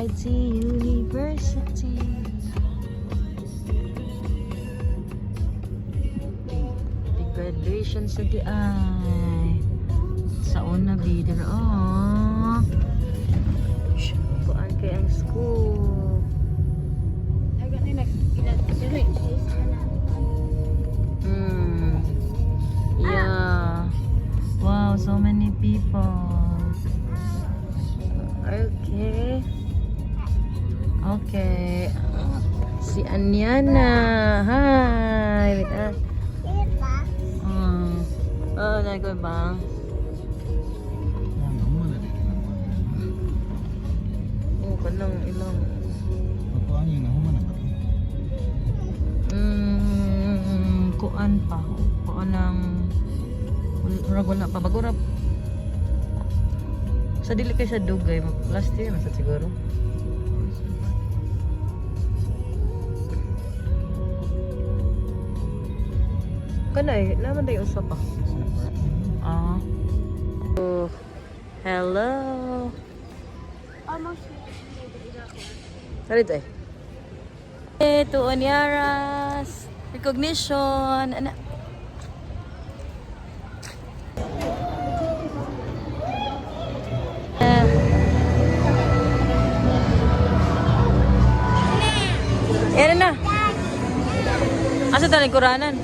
University. The graduation sa di ay sa una bider kuan kay ang school. Yeah. Wow, so many people. Okay. Okay. Si Anyana. Hi. Wait, nagawin ba? Kanang ilang. Kuan pa. Kuan ng wala pa bagurap. Sa dili kay sa dugay, last year masa siguro. Kanay, naman tayo usa pa. Oh, hello. Almost. Sarito to Oniaras recognition. Ana. Yan na. Asa tayo kuranan?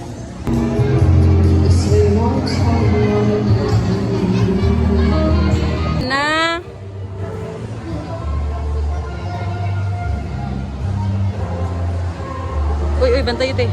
Na. Uy, bantay ito eh.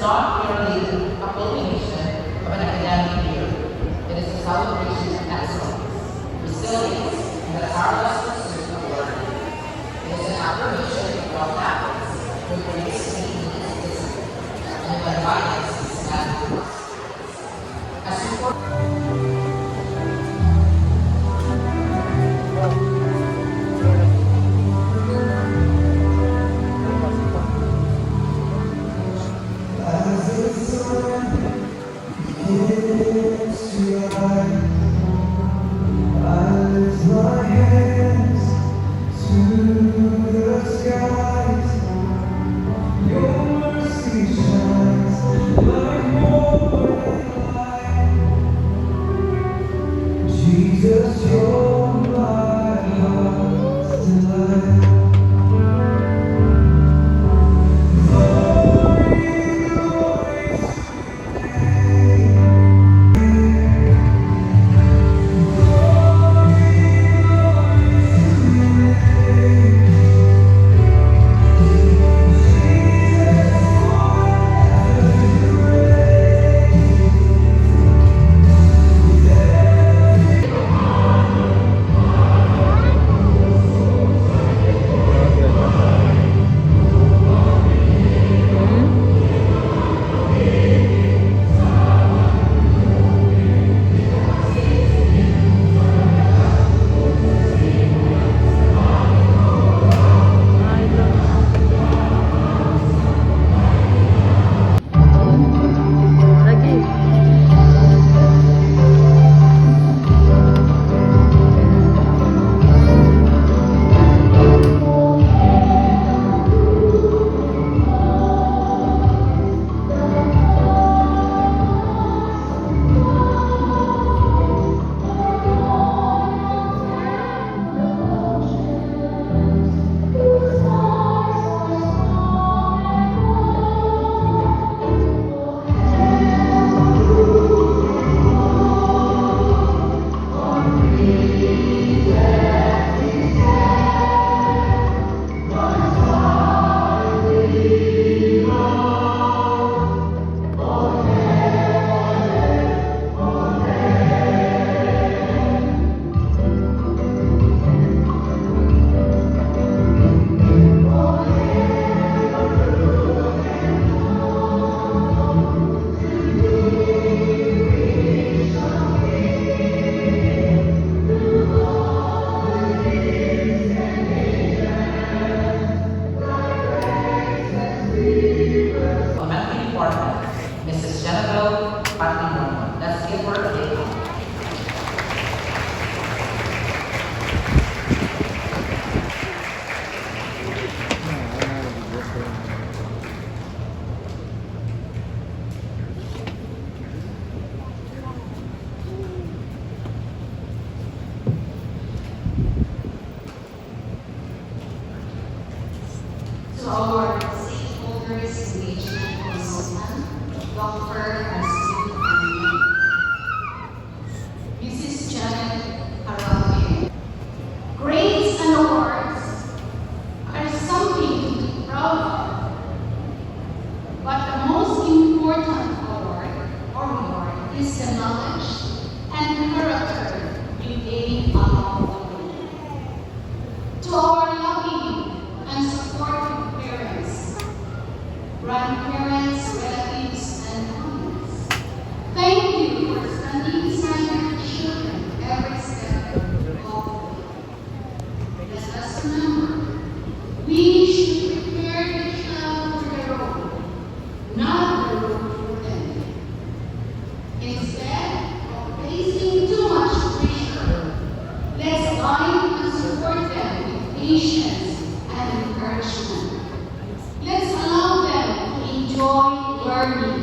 Not merely a culmination of an academic year. It is a celebration of excellence, resilience, and the tireless pursuit of learning. It is an affirmation of what happens when grace meets discipline, and when guidance is met with trust. As you our stakeholders, engagement consultant, Dr. Arstine Andy, Mrs. Janet Arabe. Grades and awards are something to be proud of, but the most important award or reward is the knowledge and character we gain along the way. To our loving and supportive parents, grandparents, relatives, and families, thank you for standing beside your children every step of the way. Let us remember, we should prepare the child for the road, not the road for them. Instead of placing too much pressure, let's guide and support them with patience and encouragement. Let's allow them to enjoy learning,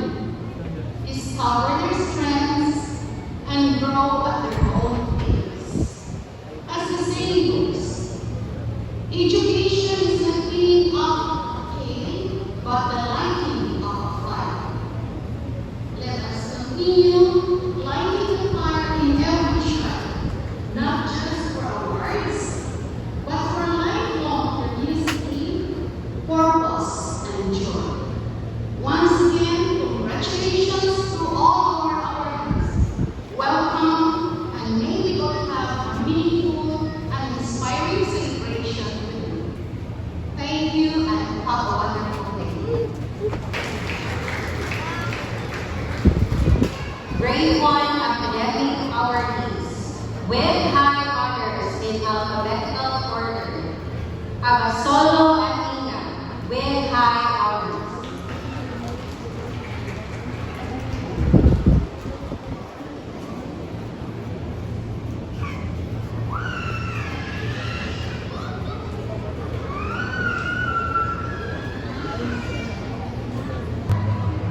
discover their strengths, and grow at their own pace. As the saying goes, education is not filling up a cave, but the lighting of a fire. Let us continue lighting the fire in every child, not just for awards, but for lifelong curiosity, purpose, and joy. Once again, congratulations to all our awardees. Welcome, and may we all have a meaningful and inspiring celebration with you. Thank you, and have a wonderful day. Grade 1 academic awardees with high honors in alphabetical order. Abasolo Athena with high honors.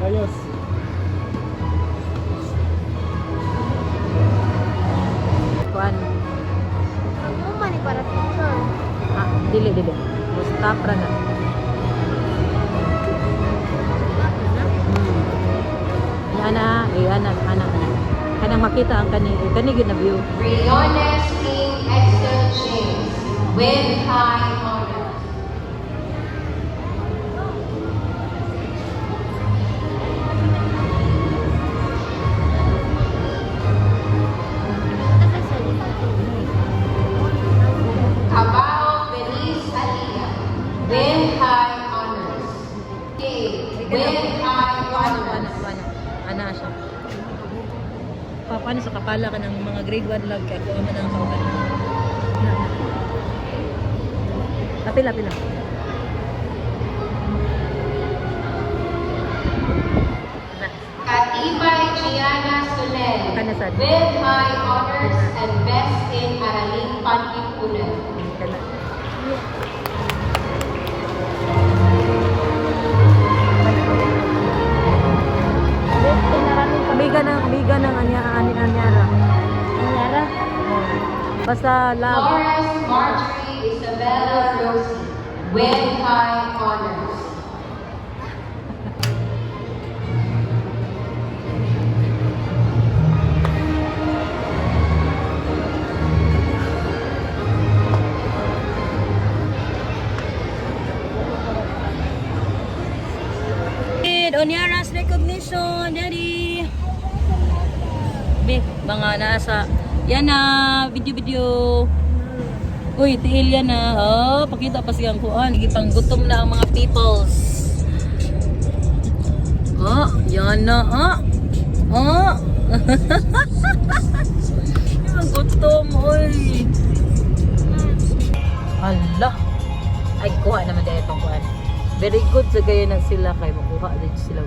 Ayos. Kuan. Ano man ni para picture? Ah, dili. Basta pra na. Ana. Kanang makita ang kani gid na view. Briones King Excel James with high honors. Cabao Feliz Alia with high honors. With high honors. Ana siya. Paano sa kapala ka ng mga grade 1 lang kaya kuha man ang kauban. Pila. Katibay Gianna Solen Kanasan. with high honors and best in Araling Panlipunan. Kana. Amiga ng anyara. Anyara? Basta love. Flores Marjorie Isabella Rosie with high honors. Onyara's recognition, Daddy. Big, mga nasa. Yan na, video. Uy, tiil yan na. Oh, pakita pa siyang kuan. Igipang gutom na ang mga peoples. Oh, yan na. Oh. Yung gutom, uy. Hala. Ay, kuha naman dahil itong kuhan. Very good sa gaya na sila kay makuha din sila